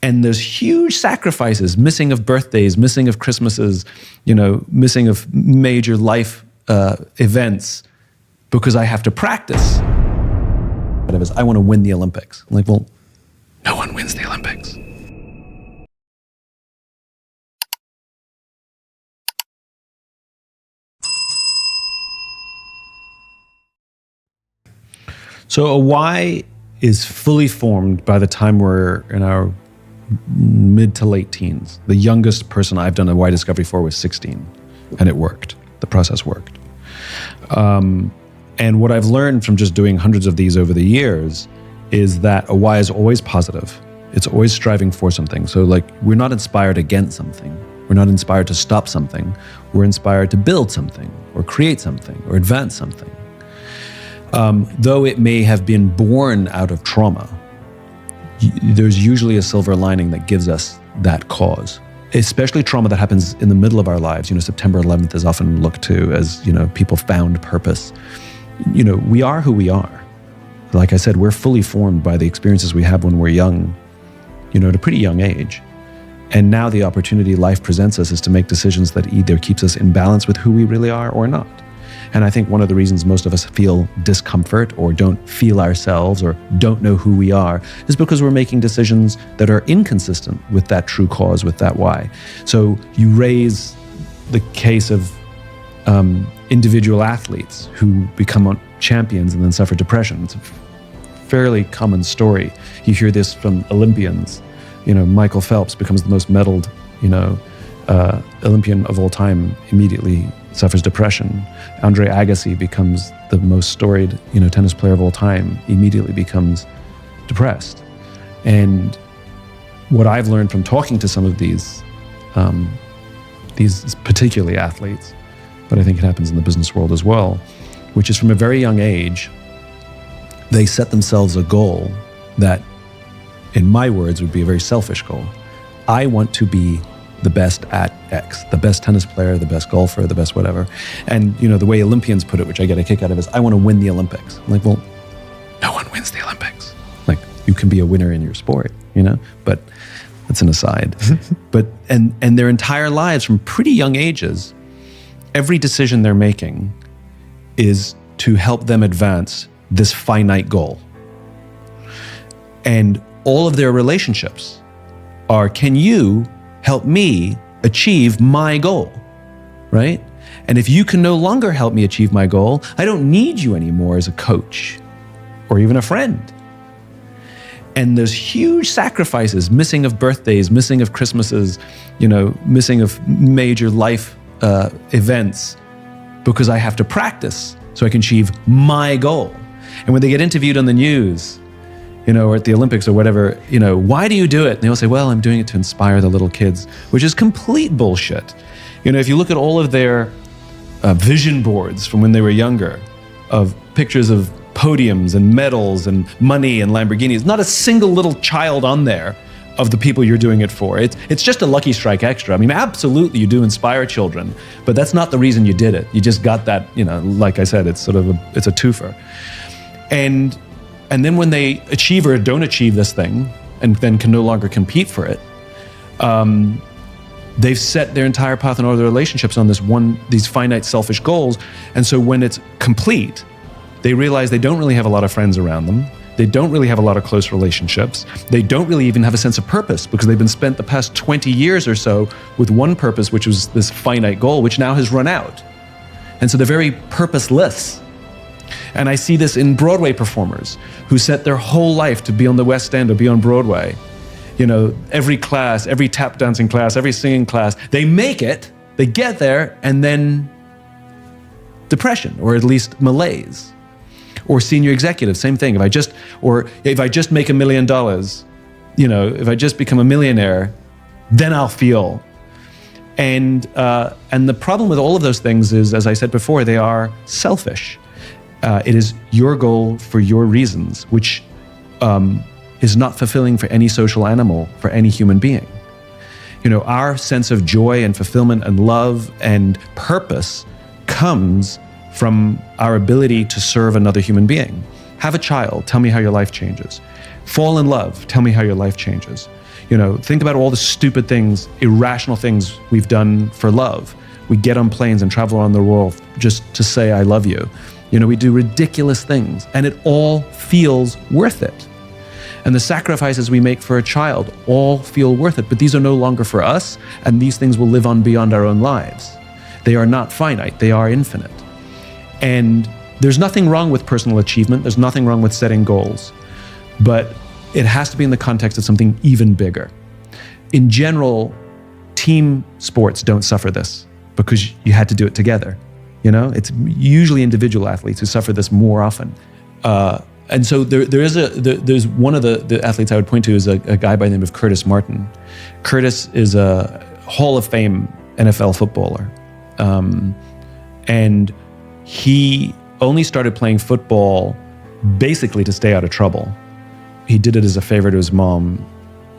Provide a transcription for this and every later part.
And there's huge sacrifices, missing of birthdays, missing of Christmases, missing of major life events because I have to practice. I want to win the Olympics. I'm like, well, no one wins the Olympics. So a why is fully formed by the time we're in our mid to late teens. The youngest person I've done a why discovery for was 16, and it worked. The process worked. And what I've learned from just doing hundreds of these over the years is that a why is always positive. It's always striving for something. So like, we're not inspired against something. We're not inspired to stop something. We're inspired to build something or create something or advance something. Though it may have been born out of trauma, there's usually a silver lining that gives us that cause. Especially trauma that happens in the middle of our lives. September 11th is often looked to as, people found purpose. We are who we are. Like I said, we're fully formed by the experiences we have when we're young, at a pretty young age. And now the opportunity life presents us is to make decisions that either keeps us in balance with who we really are or not. And I think one of the reasons most of us feel discomfort or don't feel ourselves or don't know who we are is because we're making decisions that are inconsistent with that true cause, with that why. So you raise the case of individual athletes who become champions and then suffer depression. It's a fairly common story. You hear this from Olympians. Michael Phelps becomes the most medaled, Olympian of all time, immediately suffers depression. Andre Agassi becomes the most storied, tennis player of all time, immediately becomes depressed. And what I've learned from talking to some of these particularly athletes, but I think it happens in the business world as well, which is from a very young age, they set themselves a goal that, in my words, would be a very selfish goal. I want to be the best at X, the best tennis player, the best golfer, the best whatever. And the way Olympians put it, which I get a kick out of, is I want to win the Olympics. I'm like, well, no one wins the Olympics. Like, you can be a winner in your sport, but that's an aside. But and their entire lives from pretty young ages, every decision they're making is to help them advance this finite goal. And all of their relationships are, can you help me achieve my goal, right? And if you can no longer help me achieve my goal, I don't need you anymore as a coach or even a friend. And there's huge sacrifices, missing of birthdays, missing of Christmases, missing of major life events because I have to practice so I can achieve my goal. And when they get interviewed on the news, or at the Olympics or whatever, why do you do it? And they all say, well, I'm doing it to inspire the little kids, which is complete bullshit. If you look at all of their vision boards from when they were younger, of pictures of podiums and medals and money and Lamborghinis, not a single little child on there of the people you're doing it for. It's just a lucky strike extra. I mean, absolutely, you do inspire children, but that's not the reason you did it. You just got that, like I said, it's it's a twofer. And then when they achieve or don't achieve this thing and then can no longer compete for it, they've set their entire path in all their relationships on these finite selfish goals. And so when it's complete, they realize they don't really have a lot of friends around them. They don't really have a lot of close relationships. They don't really even have a sense of purpose because they've been spent the past 20 years or so with one purpose, which was this finite goal, which now has run out. And so they're very purposeless. And I see this in Broadway performers who set their whole life to be on the West End or be on Broadway. Every class, every tap dancing class, every singing class, they make it, they get there, and then depression, or at least malaise. Or senior executive, same thing. If I just make $1 million, if I just become a millionaire, then I'll feel. And the problem with all of those things is, as I said before, they are selfish. It is your goal for your reasons, which is not fulfilling for any social animal, for any human being. Our sense of joy and fulfillment and love and purpose comes from our ability to serve another human being. Have a child, tell me how your life changes. Fall in love, tell me how your life changes. Think about all the stupid things, irrational things we've done for love. We get on planes and travel around the world just to say, I love you. We do ridiculous things, and it all feels worth it. And the sacrifices we make for a child all feel worth it, but these are no longer for us, and these things will live on beyond our own lives. They are not finite, they are infinite. And there's nothing wrong with personal achievement, there's nothing wrong with setting goals, but it has to be in the context of something even bigger. In general, team sports don't suffer this because you had to do it together. It's usually individual athletes who suffer this more often. And so there's one of the athletes I would point to is a guy by the name of Curtis Martin. Curtis is a Hall of Fame NFL footballer. And he only started playing football basically to stay out of trouble. He did it as a favor to his mom,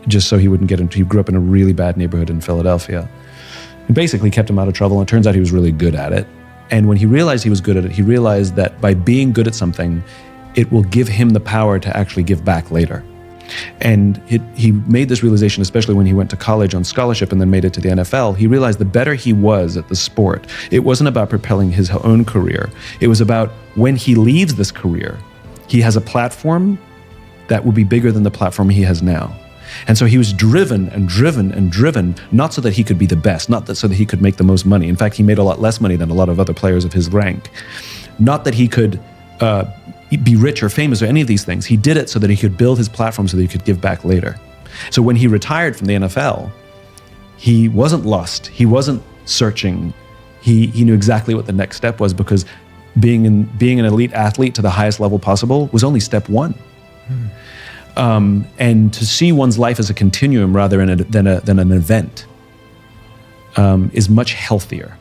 just so he wouldn't get into, he grew up in a really bad neighborhood in Philadelphia. It basically kept him out of trouble, and it turns out he was really good at it. And when he realized he was good at it, he realized that by being good at something, it will give him the power to actually give back later. And he made this realization, especially when he went to college on scholarship and then made it to the NFL. He realized the better he was at the sport, it wasn't about propelling his own career. It was about when he leaves this career, he has a platform that will be bigger than the platform he has now. And so he was driven and driven and driven, not so that he could be the best, not that so that he could make the most money. In fact, he made a lot less money than a lot of other players of his rank. Not that he could be rich or famous or any of these things. He did it so that he could build his platform so that he could give back later. So when he retired from the NFL, he wasn't lost. He wasn't searching. He knew exactly what the next step was, because being an elite athlete to the highest level possible was only step one. And to see one's life as a continuum rather than an event is much healthier.